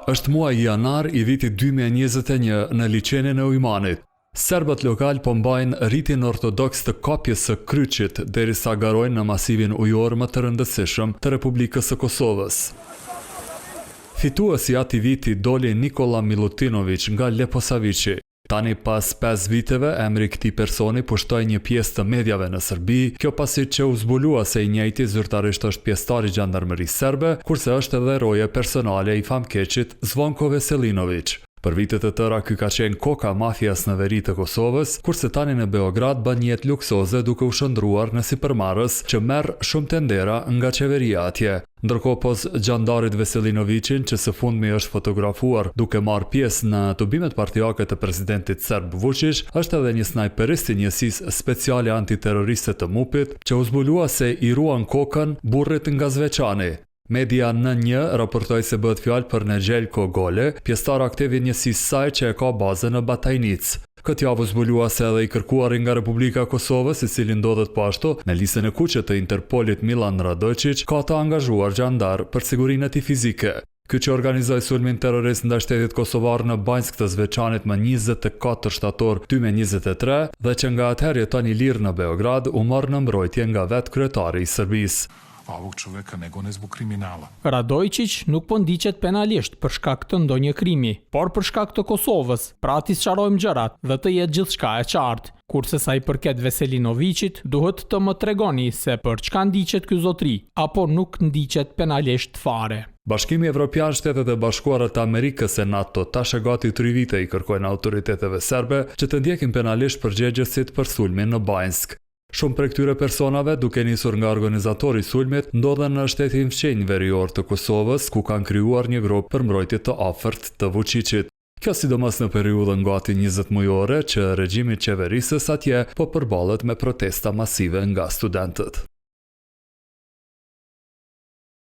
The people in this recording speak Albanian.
Është muaj janar i vitit 2021 në liçenin e Ujmanit. Serbët lokal po mbajnë ritin ortodoks të kapjes së kryqit derisa garojnë në masivin ujor më të rëndësishëm të Republikës së Kosovës. Fituesi i atij viti doli Nikola Milutinović nga Leposavići. Tani pas 5 viteve, emri këtij personi pushtoi një pjesë të medjave në Serbi, kjo pasi që u zbulua se i njëjti zyrtarisht është pjesëtar i gjandarmerisë serbe, kurse është edhe roje personale i famkeqit Zvonko Veselinović. Për vite të tëra ky ka qenë koka mafias në veri të Kosovës, kurse tani në Beograd bën jetë luksoze duke u shndruar në sipërmarrës që merr shumë tendera nga qeveria atje. Ndërkohë pos gjandarit Veselinovićin, që së fundmi është fotografuar duke marrë pjesë në tubimet partijake të presidentit serb Vučić, është edhe një snajperist i njësisë speciale antiterroriste të MUP-it, që u zbulua se i ruan kokën burrit nga Zveçani. Media N1 raportoi se bëhet fjalë për Nexhelko Gole, pjesëtar aktiv i njësisë saj që e ka bazën në Batajnic. Këtë javë zbulua se edhe i kërkuari nga Republika e Kosovës, i cili ndodhet po ashtu në listën e kuqe të Interpolit Milan Radojić, ka të angazhuar gjandar për sigurinë e tij fizike. Ky që organizoi sulmin terrorist ndaj shtetit kosovar në Banjsk të Zveçanit më 24 shtator 2023 dhe që nga atëherë jeton i lirë në Beograd, u mor në mbrojtje nga vetë kryetari i Serbisë. Ovog čoveka nego ne zbog kriminala. Radojić nuk po ndiqet penalisht për shkak të ndonjë krimi, por për shkak të Kosovës, pra ti sqarojmë gjërat dhe të jetë gjithçka e qartë. Kurse sa i përket Veselinovićit, duhet të më tregoni se për çka ndiqet ky zotri, apo nuk ndiqet penalisht fare. Bashkimi Evropian, Shtetet e Bashkuara të Amerikës e NATO tash e gati 3 vite i kërkojnë autoriteteve serbe që të ndjekin penalisht përgjegjësit për sulmin në Banjsk. Shumë prej këtyre personave, duke nisur nga organizatori i sulmit, ndodhen në shtetin fqenjë verior të Kosovës, ku kanë krijuar një grup për mbrojtje të afërt të Vučićit. Kjo sidomos në periudhën gati 20 mujore që regjimi qeverisës atje po përballet me protesta masive nga studentët.